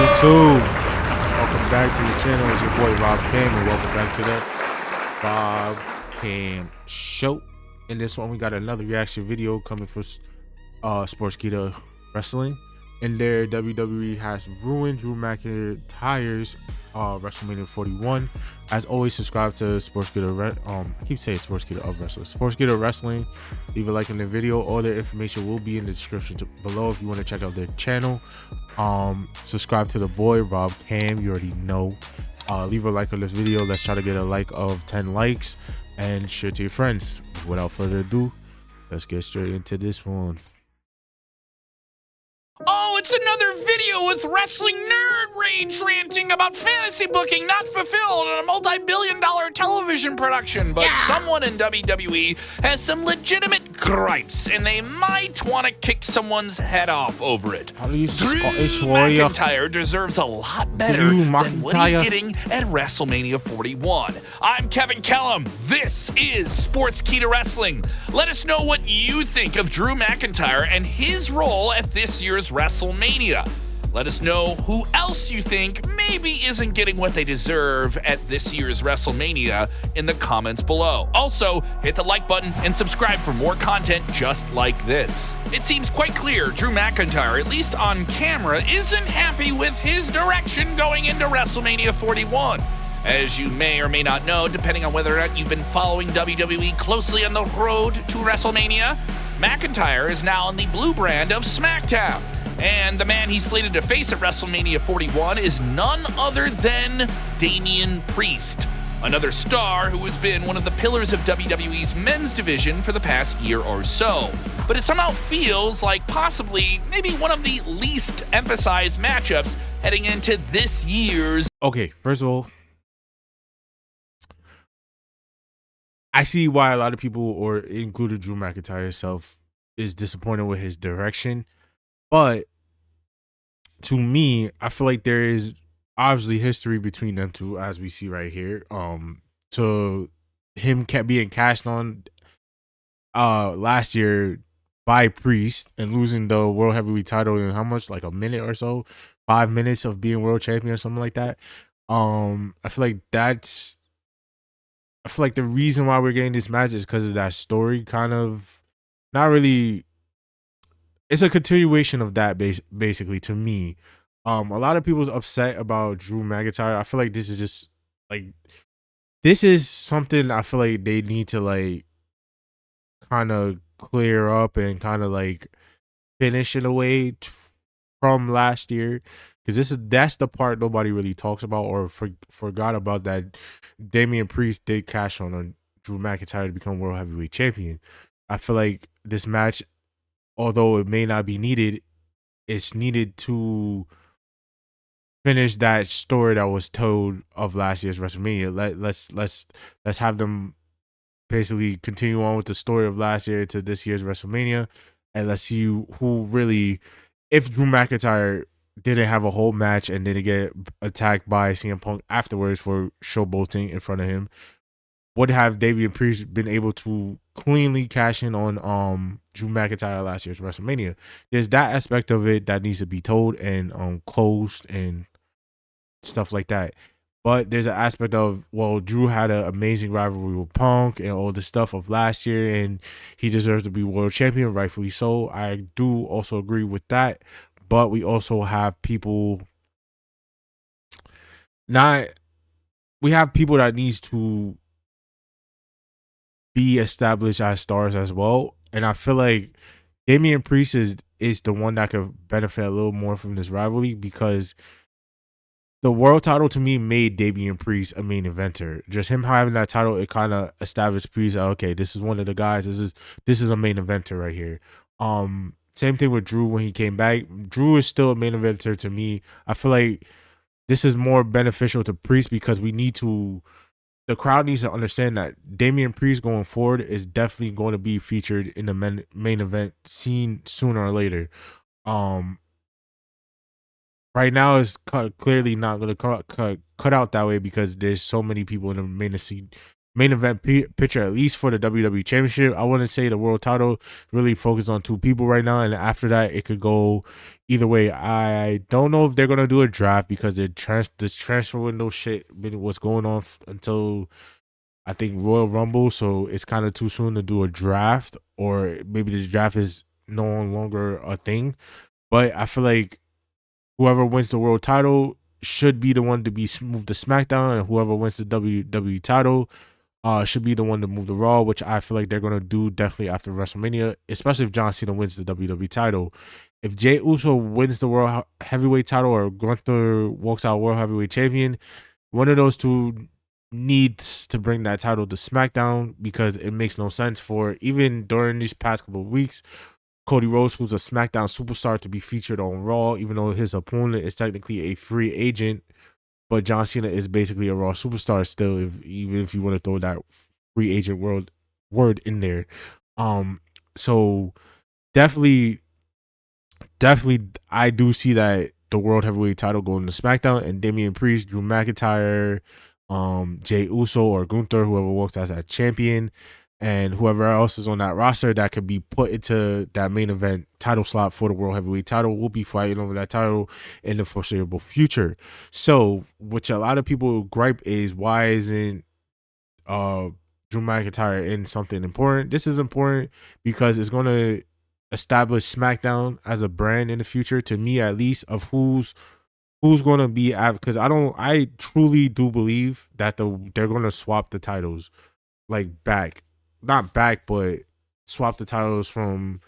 YouTube? Welcome back to the channel. It's your boy Rob Cam, and welcome back to the Rob Cam Show. In this one, we got another reaction video coming from Sportskeeda Wrestling. In there, WWE has ruined Drew McIntyre's WrestleMania 41. As always, subscribe to Sportskeeda. I keep saying Sportskeeda of Wrestling. Sportskeeda Wrestling. Leave a like on the video. All their information will be in the description below if you want to check out their channel. Subscribe to the boy Rob Cam. You already know. Leave a like on this video. Let's try to get a like of 10 likes and share to your friends. Without further ado, let's get straight into this one. Oh, it's another video with wrestling nerd rage ranting about fantasy booking not fulfilled in a multi-billion-dollar television production. But someone in WWE has some legitimate gripes, and they might want to kick someone's head off over it. How do you Drew McIntyre deserves a lot better than what he's getting at WrestleMania 41. I'm Kevin Kellum. This is Sportskeeda Wrestling. Let us know what you think of Drew McIntyre and his role at this year's WrestleMania. Let us know who else you think maybe isn't getting what they deserve at this year's WrestleMania in the comments below. Also, hit the like button and subscribe for more content just like this. It seems quite clear Drew McIntyre, at least on camera, isn't happy with his direction going into WrestleMania 41. As you may or may not know, depending on whether or not you've been following WWE closely on the road to WrestleMania, McIntyre is now on the blue brand of SmackDown. And the man he's slated to face at WrestleMania 41 is none other than Damian Priest, another star who has been one of the pillars of WWE's men's division for the past year or so. But it somehow feels like possibly maybe one of the least emphasized matchups heading into this year's... Okay, first of all, I see why a lot of people, or included Drew McIntyre himself, is disappointed with his direction. But to me, I feel like there is obviously history between them two, as we see right here. To him being cashed on last year by Priest and losing the World Heavyweight title in how much, like a minute or so, 5 minutes of being world champion or something like that. I feel like the reason why we're getting this match is because of that story. Kind of, not really. It's a continuation of that, basically, to me. A lot of people's upset about Drew McIntyre. I feel like this is just like, this is something I feel like they need to like kind of clear up and kind of like finish in a way from last year, because that's the part nobody really talks about or forgot about, that Damian Priest did cash on Drew McIntyre to become World Heavyweight Champion. I feel like this match, although it may not be needed, it's needed to finish that story that was told of last year's WrestleMania. Let's have them basically continue on with the story of last year to this year's WrestleMania, and let's see who really, if Drew McIntyre didn't have a whole match and didn't get attacked by CM Punk afterwards for showboating in front of him, would have Damian Priest been able to cleanly cash in on Drew McIntyre last year's WrestleMania? There's that aspect of it that needs to be told and closed and stuff like that. But there's an aspect of, well, Drew had an amazing rivalry with Punk and all the stuff of last year, and he deserves to be world champion, rightfully so. I do also agree with that. But we also have people that needs to be established as stars as well. And I feel like Damian Priest is the one that could benefit a little more from this rivalry, because the world title to me made Damian Priest a main eventer. Just him having that title, it kind of established Priest. Okay, this is one of the guys. This is a main eventer right here. Same thing with Drew when he came back. Drew is still a main eventer to me. I feel like this is more beneficial to Priest, because the crowd needs to understand that Damian Priest going forward is definitely going to be featured in the main event scene sooner or later. Right now it's clearly not going to cut out that way, because there's so many people in the main event picture, at least for the WWE Championship. I wouldn't say the world title really focused on two people right now, and after that, it could go either way. I don't know if they're gonna do a draft because this transfer window shit was going on until I think Royal Rumble, so it's kind of too soon to do a draft, or maybe the draft is no longer a thing. But I feel like whoever wins the world title should be the one to be moved to SmackDown, and whoever wins the WWE title should be the one to move to Raw, which I feel like they're gonna do definitely after WrestleMania, especially if John Cena wins the WWE title. If Jey Uso wins the World Heavyweight title or Gunther walks out World Heavyweight Champion, one of those two needs to bring that title to SmackDown, because it makes no sense for, even during these past couple of weeks, Cody Rhodes, who's a SmackDown superstar, to be featured on Raw, even though his opponent is technically a free agent. But John Cena is basically a Raw superstar still, even if you want to throw that free agent word in there. So definitely, I do see that the World Heavyweight title going to SmackDown, and Damian Priest, Drew McIntyre, Jey Uso or Gunther, whoever walks as that champion, and whoever else is on that roster that could be put into that main event title slot for the World Heavyweight title will be fighting over that title in the foreseeable future. So, which a lot of people gripe is, why isn't Drew McIntyre in something important? This is important because it's going to establish SmackDown as a brand in the future, to me at least, of who's going to be at, because I truly do believe that they're going to swap the titles, like not back, but swap the titles from,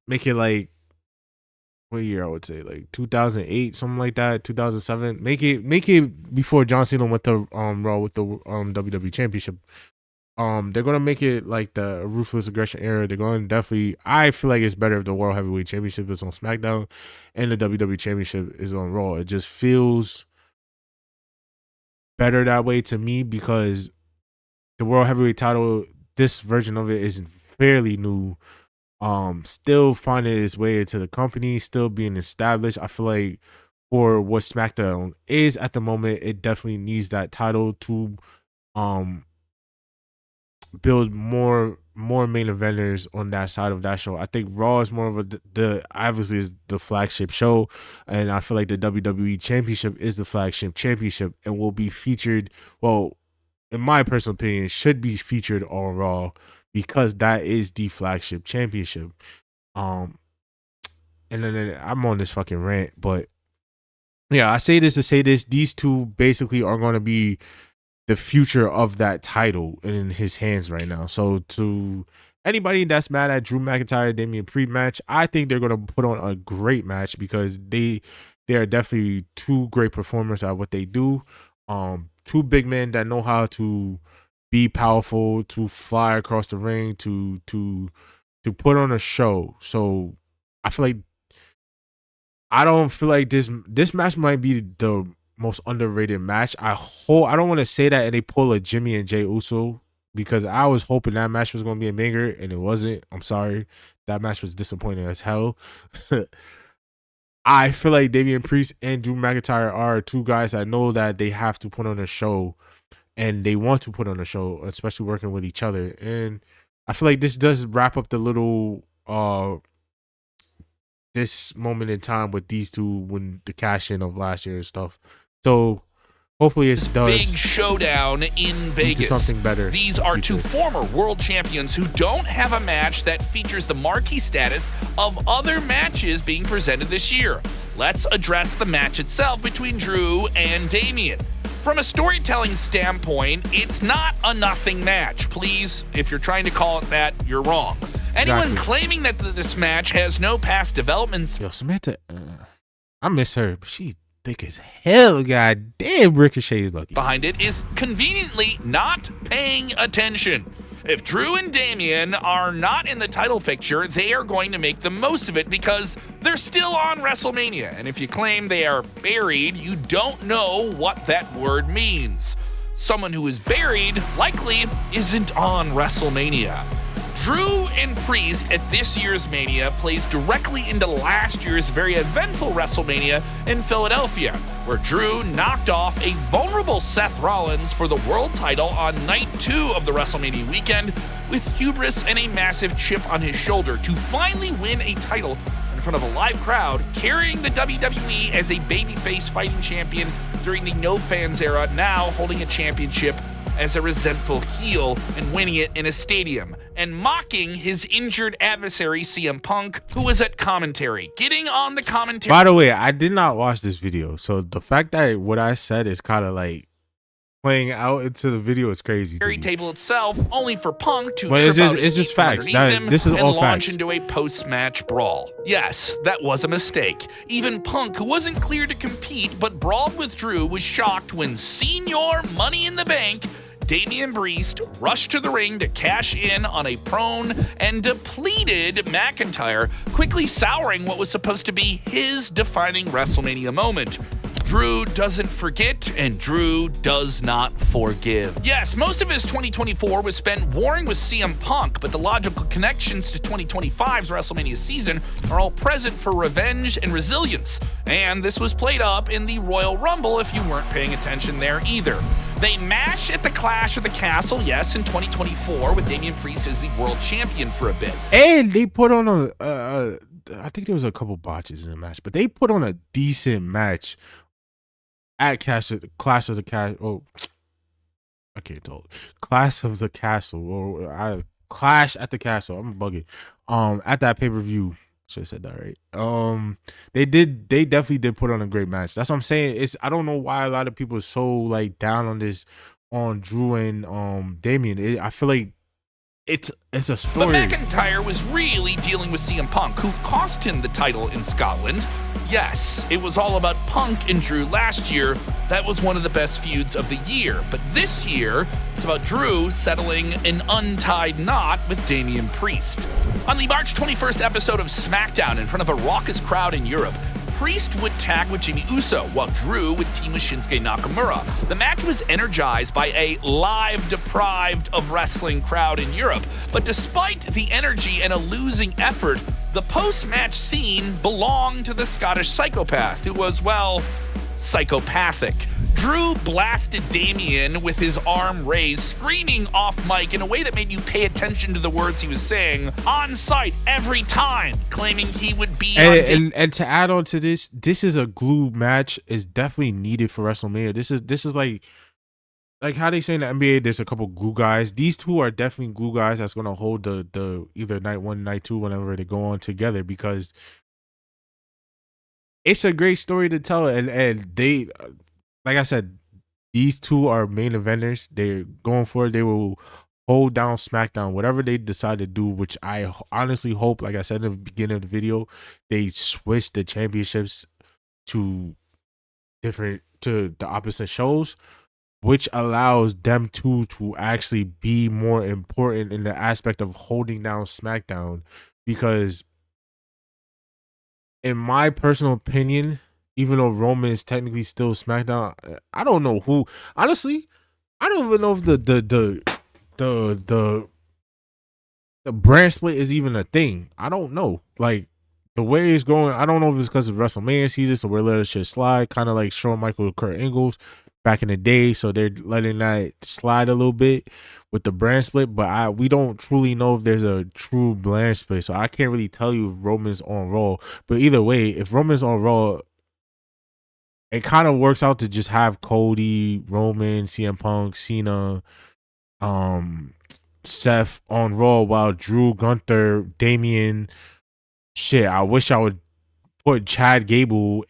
make it like, what year I would say, like 2008, something like that, 2007. Make it before John Cena went to Raw with the WWE Championship. They're gonna make it like the Ruthless Aggression era. They're going to definitely. I feel like it's better if the World Heavyweight Championship is on SmackDown and the WWE Championship is on Raw. It just feels better that way to me, because the World Heavyweight title, this version of it, is fairly new. Still finding its way into the company, still being established. I feel like for what SmackDown is at the moment, it definitely needs that title to build more main eventers on that side of that show. I think Raw is more of the obviously is the flagship show, and I feel like the WWE Championship is the flagship championship and will be featured, well, in my personal opinion, should be featured on Raw, because that is the flagship championship. And then I'm on this fucking rant, but yeah, I say this to say this: these two basically are going to be the future of that title in his hands right now. So to anybody that's mad at Drew McIntyre Damian Priest match, I think they're gonna put on a great match, because they are definitely two great performers at what they do. Two big men that know how to be powerful, to fly across the ring, to put on a show. So I don't feel like this match might be the most underrated match. I don't want to say that and they pull a Jimmy and Jey Uso, because I was hoping that match was going to be a banger and it wasn't. I'm sorry. That match was disappointing as hell. I feel like Damian Priest and Drew McIntyre are two guys that know that they have to put on a show, and they want to put on a show, especially working with each other. And I feel like this does wrap up the little this moment in time with these two when the cash in of last year and stuff. So hopefully it does. Big showdown in Vegas. Something better. These are two former world champions who don't have a match that features the marquee status of other matches being presented this year. Let's address the match itself between Drew and Damian. From a storytelling standpoint, it's not a nothing match. Please, if you're trying to call it that, you're wrong. Anyone claiming that this match has no past developments. Yo, Samantha, I miss her, but she thick as hell. God damn, Ricochet is lucky. Behind it is conveniently not paying attention. If Drew and Damian are not in the title picture, they are going to make the most of it because they're still on WrestleMania. And if you claim they are buried, you don't know what that word means. Someone who is buried likely isn't on WrestleMania. Drew and Priest at this year's Mania plays directly into last year's very eventful WrestleMania in Philadelphia, where Drew knocked off a vulnerable Seth Rollins for the world title on night 2 of the WrestleMania weekend with hubris and a massive chip on his shoulder to finally win a title in front of a live crowd, carrying the WWE as a babyface fighting champion during the no fans era, now holding a championship as a resentful heel and winning it in a stadium, and mocking his injured adversary CM Punk, who was at commentary, getting on the commentary. By the way, I did not watch this video, so the fact that what I said is kind of like playing out into the video is crazy. Table itself, only for Punk to it's just facts. This is all launch facts. Into a post-match brawl. Yes, that was a mistake. Even Punk, who wasn't clear to compete but brawled with Drew, was shocked when Senior Money in the Bank Damian Priest rushed to the ring to cash in on a prone and depleted McIntyre, quickly souring what was supposed to be his defining WrestleMania moment. Drew doesn't forget, and Drew does not forgive. Yes, most of his 2024 was spent warring with CM Punk, but the logical connections to 2025's WrestleMania season are all present for revenge and resilience. And this was played up in the Royal Rumble if you weren't paying attention there either. They mash at the Clash of the Castle, yes, in 2024, with Damian Priest as the world champion for a bit. And they put on I think there was a couple botches in the match, but they put on a decent match at Clash of the Castle. Oh, I can't talk. Clash of the Castle, or Clash at the Castle. I'm bugging. At that pay-per-view. Should have said that right. They definitely did put on a great match. That's what I'm saying. I don't know why a lot of people are so like down on this, on Drew and Damian. I feel like it's a story. But McIntyre was really dealing with CM Punk, who cost him the title in Scotland. Yes, it was all about Punk and Drew last year. That was one of the best feuds of the year. But this year, it's about Drew settling an untied knot with Damian Priest. On the March 21st episode of SmackDown, in front of a raucous crowd in Europe, Priest would tag with Jimmy Uso, while Drew would team with Shinsuke Nakamura. The match was energized by a live deprived of wrestling crowd in Europe, but despite the energy and a losing effort, the post-match scene belonged to the Scottish psychopath, who was, well, psychopathic. Drew blasted Damian with his arm raised, screaming off mic in a way that made you pay attention to the words he was saying on site every time, claiming he would be and to add on to this is a glue match. Is definitely needed for WrestleMania. This is like how they say in the NBA, there's a couple glue guys. These two are definitely glue guys that's gonna hold the either night 1, night 2, whenever they go on together, because it's a great story to tell, and they, like I said, these two are main eventers. They're going for it. They will hold down SmackDown, whatever they decide to do, which I honestly hope, like I said in the beginning of the video, they switch the championships to the opposite shows, which allows them two to actually be more important in the aspect of holding down SmackDown. Because in my personal opinion, even though Roman is technically still SmackDown, I don't know who. Honestly, I don't even know if the brand split is even a thing. I don't know. Like, the way it's going, I don't know if it's because of WrestleMania season, so we're letting shit slide, kind of like Shawn Michaels and Kurt Angle's back in the day. So they're letting that slide a little bit with the brand split, but we don't truly know if there's a true brand split. So I can't really tell you if Roman's on Raw. But either way, if Roman's on Raw, it kind of works out to just have Cody, Roman, CM Punk, Cena, Seth on Raw, while Drew, Gunther, Damian. Shit, I wish I would put Chad Gable,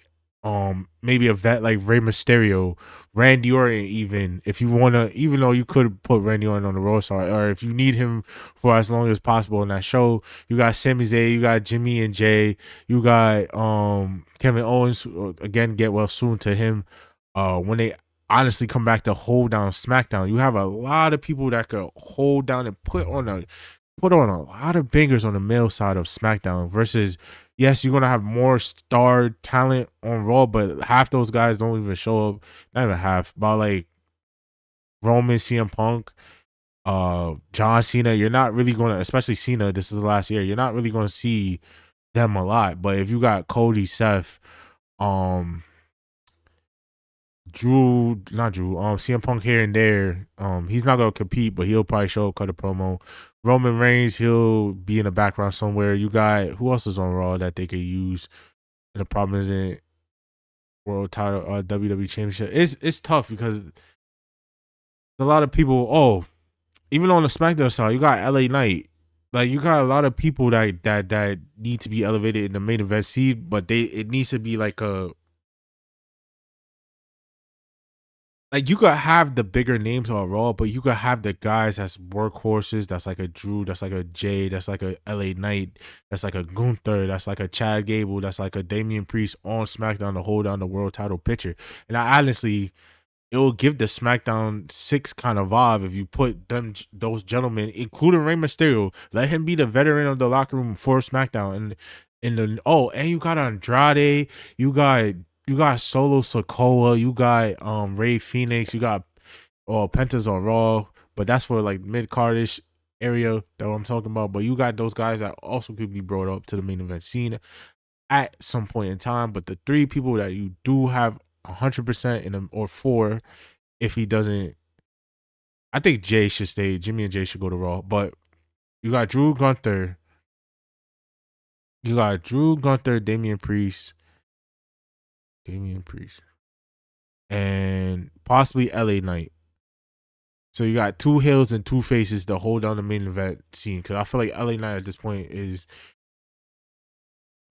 maybe a vet like Rey Mysterio, Randy Orton, even if you wanna, even though you could put Randy Orton on the Raw side, or if you need him for as long as possible in that show, you got Sami Zayn, you got Jimmy and Jay, you got Kevin Owens, again, get well soon to him. When they honestly come back to hold down SmackDown, you have a lot of people that could hold down and put on a lot of bangers on the male side of SmackDown, versus, yes, you're going to have more star talent on Raw, but half those guys don't even show up. Not even half. About like Roman, CM Punk, John Cena, you're not really going to, especially Cena, this is the last year, you're not really going to see them a lot. But if you got Cody, Seth, CM Punk here and there, he's not going to compete, but he'll probably show up, cut a promo. Roman Reigns, he'll be in the background somewhere. You got, who else is on Raw that they could use? And the problem isn't world title, WWE championship. It's tough because a lot of people, even on the SmackDown side, you got LA Knight. Like, you got a lot of people that need to be elevated in the main event seed, but it needs to be like you could have the bigger names on Raw, but you could have the guys that's workhorses, that's like a Drew, that's like a Jay, that's like a LA Knight, that's like a Gunther, that's like a Chad Gable, that's like a Damian Priest on SmackDown to hold down the world title picture. And I honestly, it will give the SmackDown 6 kind of vibe if you put those gentlemen, including Rey Mysterio, let him be the veteran of the locker room for SmackDown. And you got Andrade, you got Solo Sikoa, you got Ray Phoenix, you got Penta's on Raw, but that's for like mid-cardish area that I'm talking about. But you got those guys that also could be brought up to the main event scene at some point in time. But the 3 people that you do have 100% in them, or 4, if he doesn't, I think Jay should stay. Jimmy and Jay should go to Raw. But you got Drew Gunther, Damian Priest, and possibly LA Knight. So you got 2 heels and 2 faces to hold down the main event scene. Because I feel like LA Knight at this point is,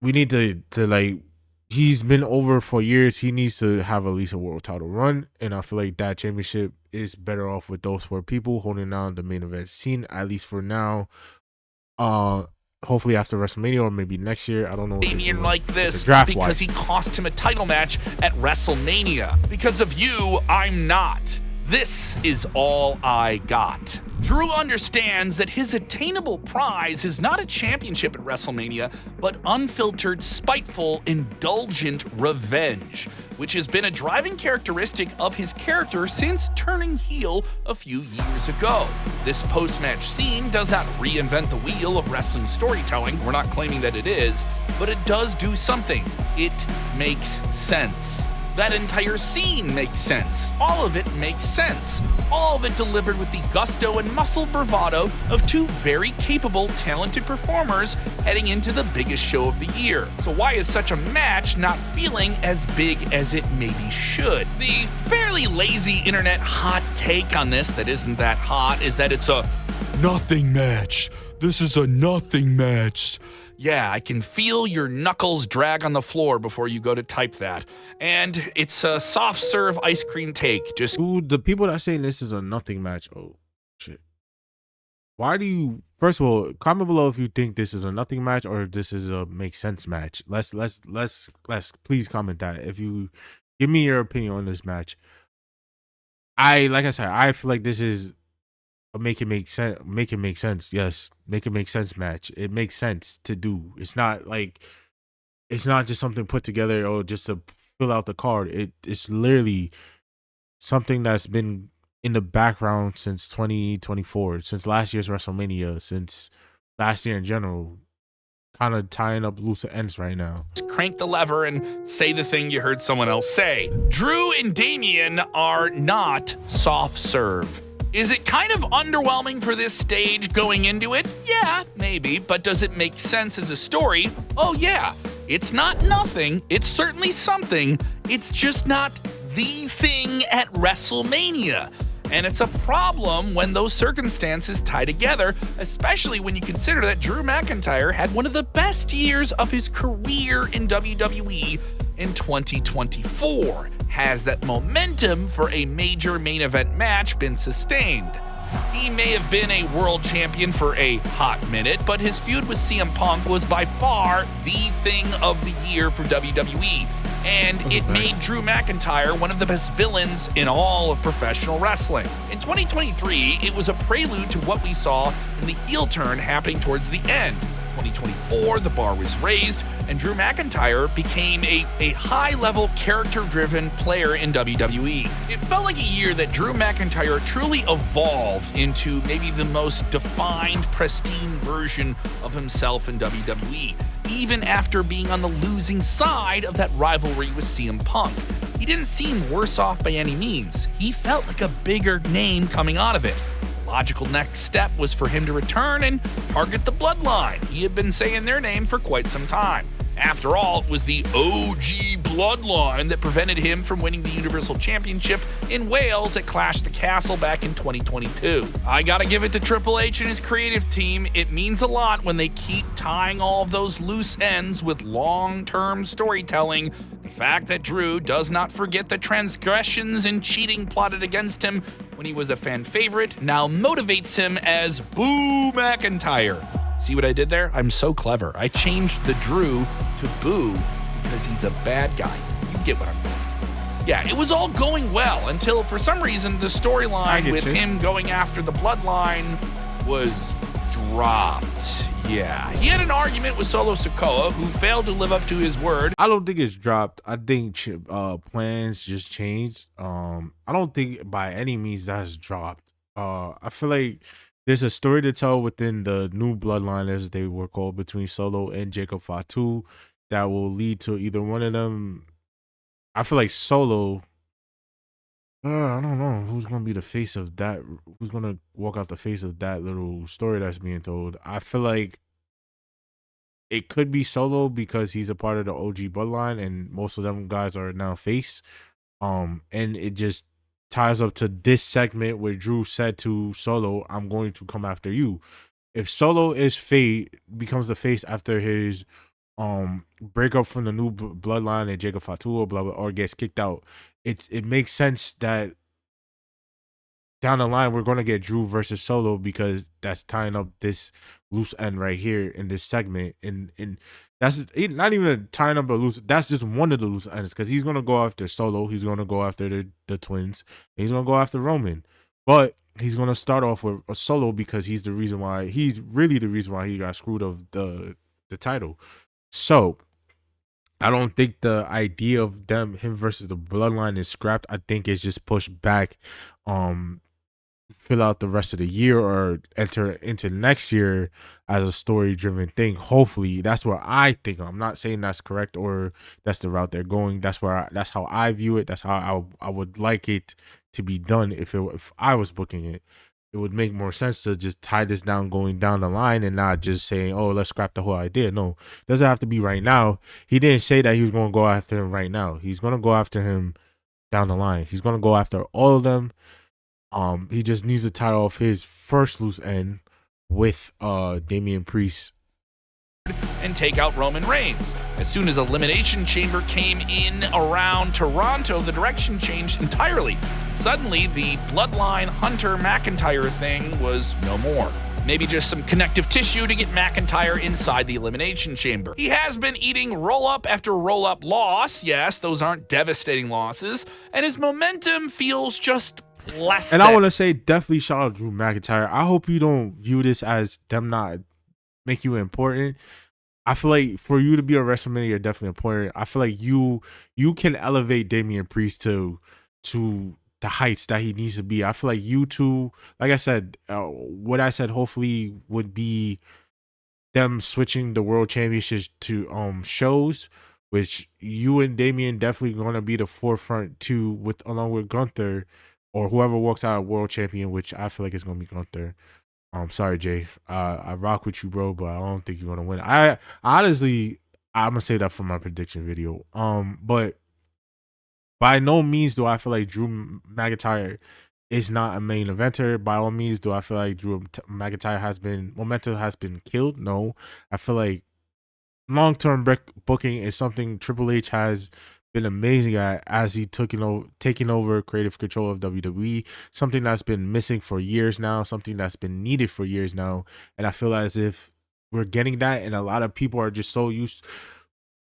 we need to like, he's been over for years. He needs to have at least a world title run. And I feel like that championship is better off with those 4 people holding down the main event scene, at least for now. Hopefully after WrestleMania or maybe next year. I don't know. Damien like this because he cost him a title match at WrestleMania. Because of you, I'm not. This is all I got. Drew understands that his attainable prize is not a championship at WrestleMania, but unfiltered, spiteful, indulgent revenge, which has been a driving characteristic of his character since turning heel a few years ago. This post-match scene does not reinvent the wheel of wrestling storytelling. We're not claiming that it is, but it does do something. It makes sense. That entire scene makes sense. All of it makes sense. All of it delivered with the gusto and muscle bravado of 2 very capable, talented performers heading into the biggest show of the year. So why is such a match not feeling as big as it maybe should? The fairly lazy internet hot take on this that isn't that hot is that it's a nothing match. This is a nothing match. Yeah, I can feel your knuckles drag on the floor before you go to type that. And it's a soft serve ice cream take. Just dude, the people that are saying this is a nothing match. Oh shit. Why do you, first of all, comment below if you think this is a nothing match or if this is a make sense match. Let's please comment that. If you give me your opinion on this match. Like I said, I feel like this is make it make sense. Yes, make it make sense match. It makes sense to do. It's not just something put together or just to fill out the card. It's literally something that's been in the background since 2024, since last year's WrestleMania, since last year in general. Kind of tying up loose ends right now. Crank the lever and say the thing you heard someone else say. Drew and Damien are not soft serve. Is it kind of underwhelming for this stage going into it? Yeah, maybe, but does it make sense as a story? Oh yeah, it's not nothing, it's certainly something, it's just not the thing at WrestleMania. And it's a problem when those circumstances tie together, especially when you consider that Drew McIntyre had one of the best years of his career in WWE in 2024. Has that momentum for a major main event match been sustained? He may have been a world champion for a hot minute, but his feud with CM Punk was by far the thing of the year for WWE. And it made Drew McIntyre one of the best villains in all of professional wrestling. In 2023, it was a prelude to what we saw in the heel turn happening towards the end. 2024, the bar was raised, and Drew McIntyre became a high-level, character-driven player in WWE. It felt like a year that Drew McIntyre truly evolved into maybe the most defined, pristine version of himself in WWE, even after being on the losing side of that rivalry with CM Punk. He didn't seem worse off by any means. He felt like a bigger name coming out of it. Logical next step was for him to return and target the Bloodline. He had been saying their name for quite some time. After all, it was the OG Bloodline that prevented him from winning the Universal Championship in Wales at Clash of the Castle back in 2022. I gotta give it to Triple H and his creative team. It means a lot when they keep tying all of those loose ends with long-term storytelling. The fact that Drew does not forget the transgressions and cheating plotted against him when he was a fan favorite now motivates him as Boo McIntyre. See what I did there? I'm so clever. I changed the Drew to Boo because he's a bad guy. You get what I'm doing. Yeah, it was all going well until for some reason the storyline with him going after the Bloodline was dropped. Yeah, he had an argument with Solo Sikoa, who failed to live up to his word. I don't think it's dropped. I think plans just changed. I don't think by any means that's dropped. I feel like there's a story to tell within the new Bloodline, as they were called, between Solo and Jacob Fatu that will lead to either one of them. I feel like Solo, I don't know who's going to be the face of that. Who's going to walk out the face of that little story that's being told. I feel like it could be Solo because he's a part of the OG Bloodline and most of them guys are now face. And it just ties up to this segment where Drew said to Solo, I'm going to come after you. If Solo is becomes the face after his breakup from the new Bloodline and Jacob Fatu or blah, blah, or gets kicked out, it makes sense that down the line we're going to get Drew versus Solo because that's tying up this loose end right here in this segment. And that's not even tying up a loose, that's just one of the loose ends because he's going to go after Solo, he's going to go after the twins, he's going to go after Roman, but he's going to start off with a Solo because he's really the reason why he got screwed of the title. So I don't think the idea of him versus the Bloodline is scrapped. I think it's just pushed back, fill out the rest of the year or enter into next year as a story-driven thing. Hopefully, that's where I think. I'm not saying that's correct or that's the route they're going. That's how I view it. That's how I would like it to be done. If I was booking it, it would make more sense to just tie this down going down the line and not just saying, oh, let's scrap the whole idea. No, it doesn't have to be right now. He didn't say that he was going to go after him right now. He's going to go after him down the line. He's going to go after all of them. He just needs to tie off his first loose end with Damian Priest and take out Roman Reigns. As soon as Elimination Chamber came in around Toronto, the direction changed entirely. Suddenly, the Bloodline Hunter McIntyre thing was no more. Maybe just some connective tissue to get McIntyre inside the Elimination Chamber. He has been eating roll-up after roll-up loss. Yes, those aren't devastating losses. And his momentum feels just less And I want to say definitely shout out Drew McIntyre. I hope you don't view this as them not make you important. I feel like for you to be a WrestleMania, you're definitely important. I feel like you can elevate Damian Priest to the heights that he needs to be. I feel like you two, like I said, what I said hopefully would be them switching the world championships to shows, which you and Damian definitely going to be the forefront too, along with Gunther or whoever walks out world champion, which I feel like it's going to be Gunther. Sorry, Jay. I rock with you, bro, but I don't think you're gonna win. I honestly, I'm gonna say that for my prediction video. But by no means do I feel like Drew McIntyre is not a main eventer. By all means, do I feel like Drew McIntyre momentum has been killed? No, I feel like long-term booking is something Triple H has been amazing at as he taking over creative control of WWE, something that's been missing for years now, something that's been needed for years now. And I feel as if we're getting that, and a lot of people are just so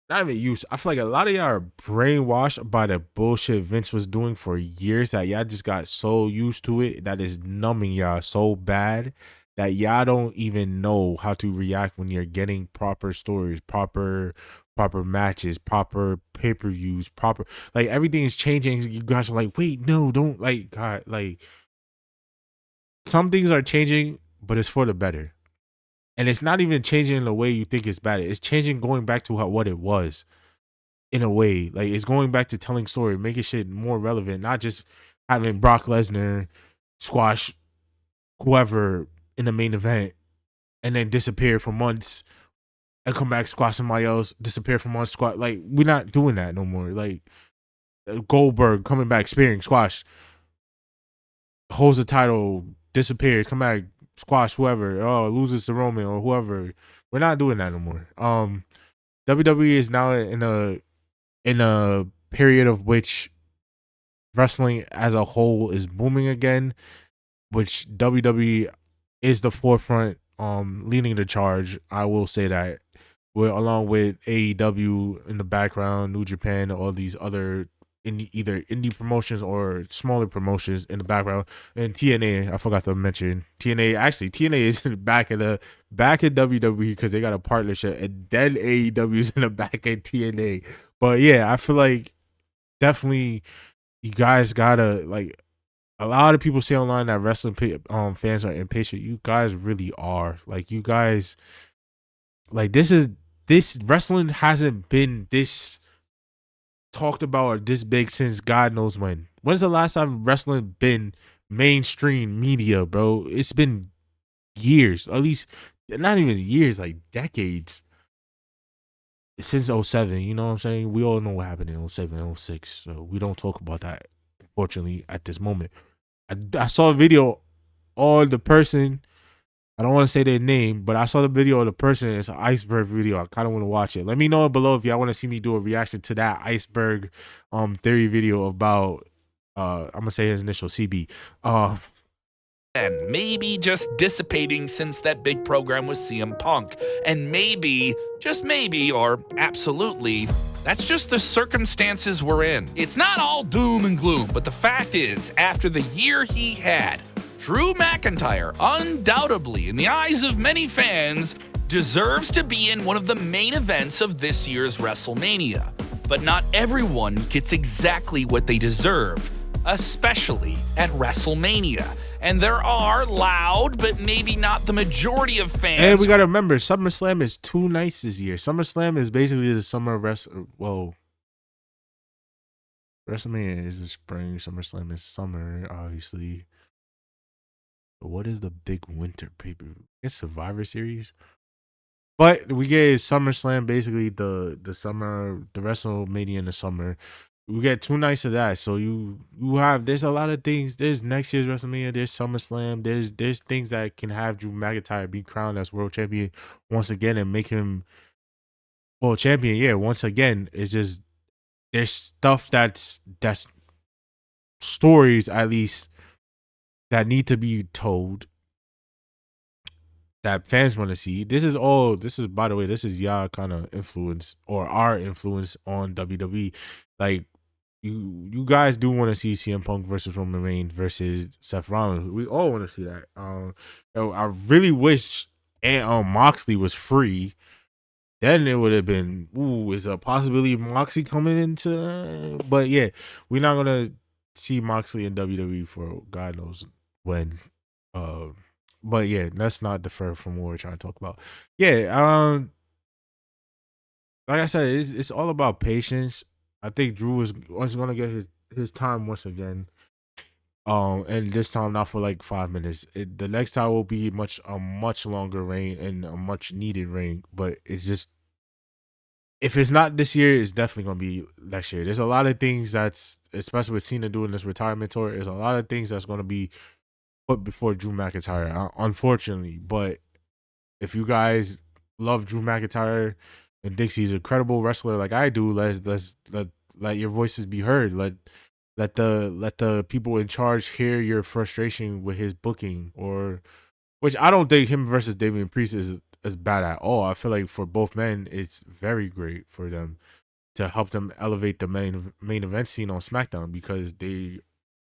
not even used. I feel like a lot of y'all are brainwashed by the bullshit Vince was doing for years that y'all just got so used to it that is numbing y'all so bad that y'all don't even know how to react when you're getting proper stories, proper matches, proper pay-per-views, proper, like, everything is changing. You guys are like, wait, no, don't, like, God, like, some things are changing, but it's for the better. And it's not even changing in the way you think it's bad. It's changing, going back to what it was, in a way. Like, it's going back to telling story, making shit more relevant, not just having Brock Lesnar squash whoever in the main event and then disappear for months and come back, squash somebody else, disappear for months, squash. Like, we're not doing that no more. Like, Goldberg coming back, spearing, squash, holds the title, disappears, come back, squash whoever, loses to Roman or whoever. We're not doing that no more. WWE is now in a period of which wrestling as a whole is booming again, which WWE is the forefront, leading the charge. I will say that, along with AEW in the background, New Japan, all these other either indie promotions or smaller promotions in the background, and TNA. I forgot to mention TNA. Actually, TNA is in the back of WWE because they got a partnership, and then AEW is in the back of TNA. But yeah, I feel like definitely you guys gotta, like, a lot of people say online that wrestling fans are impatient. You guys really are. Like, you guys, like, this wrestling hasn't been this talked about or this big since God knows when. When's the last time wrestling been mainstream media, bro? It's been years, at least not even years, like decades. Since 07, you know what I'm saying? We all know what happened in 07, 06, so we don't talk about that, unfortunately, at this moment. I saw a video on the person, I don't want to say their name, but I saw the video of the person. It's an iceberg video. I kind of want to watch it. Let me know below if y'all want to see me do a reaction to that iceberg theory video about I'm gonna say his initial, CB. And maybe just dissipating since that big program with CM Punk. And maybe, just maybe, or absolutely, that's just the circumstances we're in. It's not all doom and gloom, but the fact is, after the year he had, Drew McIntyre, undoubtedly, in the eyes of many fans, deserves to be in one of the main events of this year's WrestleMania. But not everyone gets exactly what they deserve, especially at WrestleMania. And there are loud, but maybe not the majority of fans. And we gotta remember, SummerSlam is 2 nights this year. SummerSlam is basically the summer of WrestleMania is the spring, SummerSlam is summer, obviously. But what is the big winter pay-per-view? It's Survivor Series. But we get SummerSlam, basically the summer, the WrestleMania in the summer. We get 2 nights of that. So there's a lot of things. There's next year's WrestleMania, there's SummerSlam, there's things that can have Drew McIntyre be crowned as world champion once again and make him world champion. Yeah, once again. It's just, there's stuff that's stories, at least, that need to be told, that fans want to see. This is, by the way, this is y'all kind of influence, or our influence on WWE. Like, you guys do want to see CM Punk versus Roman Reigns versus Seth Rollins. We all want to see that. I really wish Moxley was free. Then it would have been, is a possibility of Moxley coming into, but yeah, we're not gonna see Moxley in WWE for God knows when. But yeah, let's not defer from what we're trying to talk about. Yeah, like I said, it's all about patience. I think Drew is gonna get his time once again. And this time not for like 5 minutes. The next time will be a much longer reign and a much needed reign. But it's just, if it's not this year, it's definitely gonna be next year. There's a lot of things that's, especially with Cena doing this retirement tour, there's a lot of things that's gonna be put before Drew McIntyre, unfortunately. But if you guys love Drew McIntyre and think he's an incredible wrestler like I do, let your voices be heard. Let the people in charge hear your frustration with his booking, or, which I don't think him versus Damian Priest is bad at all. I feel like for both men, it's very great for them to help them elevate the main event scene on SmackDown, because they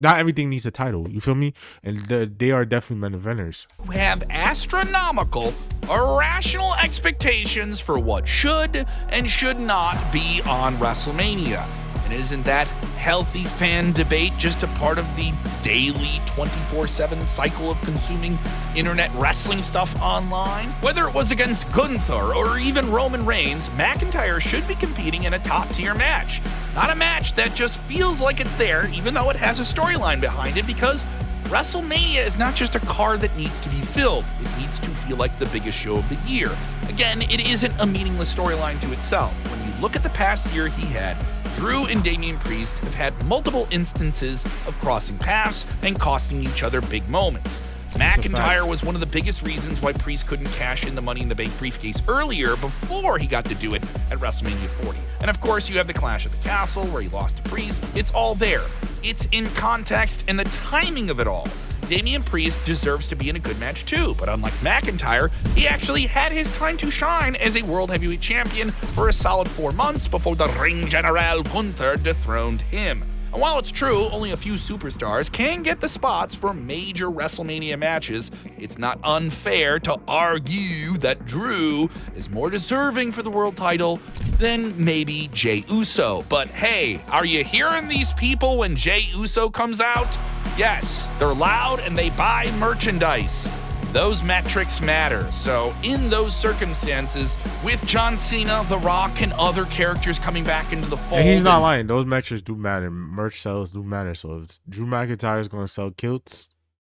not everything needs a title. You feel me? And they are definitely main eventers. Have astronomical, irrational expectations for what should and should not be on WrestleMania. And isn't that healthy fan debate just a part of the daily 24/7 cycle of consuming internet wrestling stuff online? Whether it was against Gunther or even Roman Reigns, McIntyre should be competing in a top-tier match. Not a match that just feels like it's there, even though it has a storyline behind it, because WrestleMania is not just a card that needs to be filled. It needs to feel like the biggest show of the year. Again, it isn't a meaningless storyline to itself. When you look at the past year he had, Drew and Damian Priest have had multiple instances of crossing paths and costing each other big moments. McIntyre was one of the biggest reasons why Priest couldn't cash in the Money in the Bank briefcase earlier before he got to do it at WrestleMania 40. And of course, you have the Clash at the Castle where he lost to Priest. It's all there. It's in context and the timing of it all. Damian Priest deserves to be in a good match too, but unlike McIntyre, he actually had his time to shine as a World Heavyweight Champion for a solid 4 months before the Ring General Gunther dethroned him. And while it's true only a few superstars can get the spots for major WrestleMania matches, it's not unfair to argue that Drew is more deserving for the world title than maybe Jey Uso. But hey, are you hearing these people when Jey Uso comes out? Yes, they're loud and they buy merchandise. Those metrics matter. So in those circumstances, with John Cena, The Rock, and other characters coming back into the fold. And he's not lying. Those metrics do matter. Merch sales do matter. So if Drew McIntyre is going to sell kilts,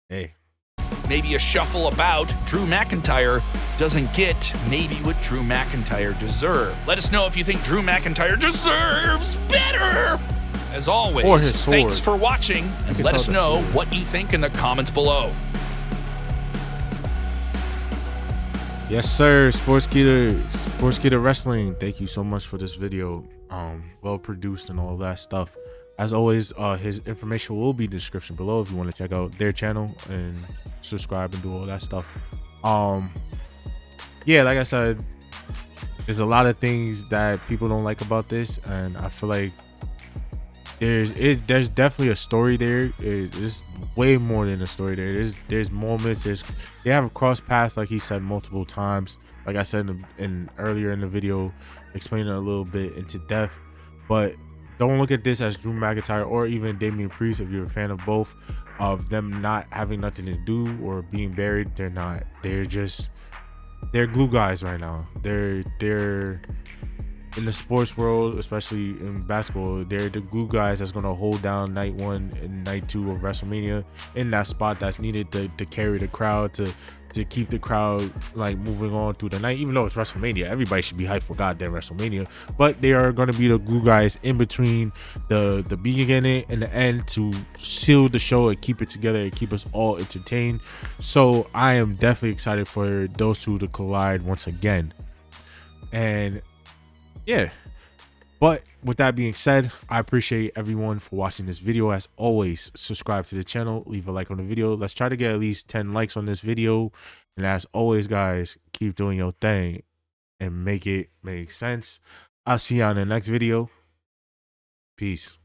hey. Maybe a shuffle about, Drew McIntyre doesn't get maybe what Drew McIntyre deserved. Let us know if you think Drew McIntyre deserves better. As always, thanks for watching, and let us know what you think in the comments below. Yes, sir. Sportskeeda Wrestling. Thank you so much for this video. Well produced and all that stuff. As always, his information will be in the description below if you want to check out their channel and subscribe and do all that stuff. Yeah, like I said, there's a lot of things that people don't like about this, and I feel like there's definitely a story there. There's way more than a story there. There's moments. They have a cross paths, like he said multiple times. Like I said in earlier in the video, explaining it a little bit into depth. But don't look at this as Drew McIntyre or even Damian Priest, if you're a fan of both, of them not having nothing to do or being buried. They're not. They're glue guys right now. They're in the sports world, especially in basketball, they're the glue guys that's going to hold down night 1 and night 2 of WrestleMania in that spot that's needed to carry the crowd, to keep the crowd like moving on through the night. Even though it's WrestleMania, everybody should be hyped for goddamn WrestleMania, but they are going to be the glue guys in between the beginning and the end to seal the show and keep it together and keep us all entertained. So I am definitely excited for those two to collide once again. And yeah, but with that being said, I appreciate everyone for watching this video. As always, subscribe to the channel, leave a like on the video. Let's try to get at least 10 likes on this video. And as always, guys, keep doing your thing and make it make sense. I'll see you on the next video. Peace.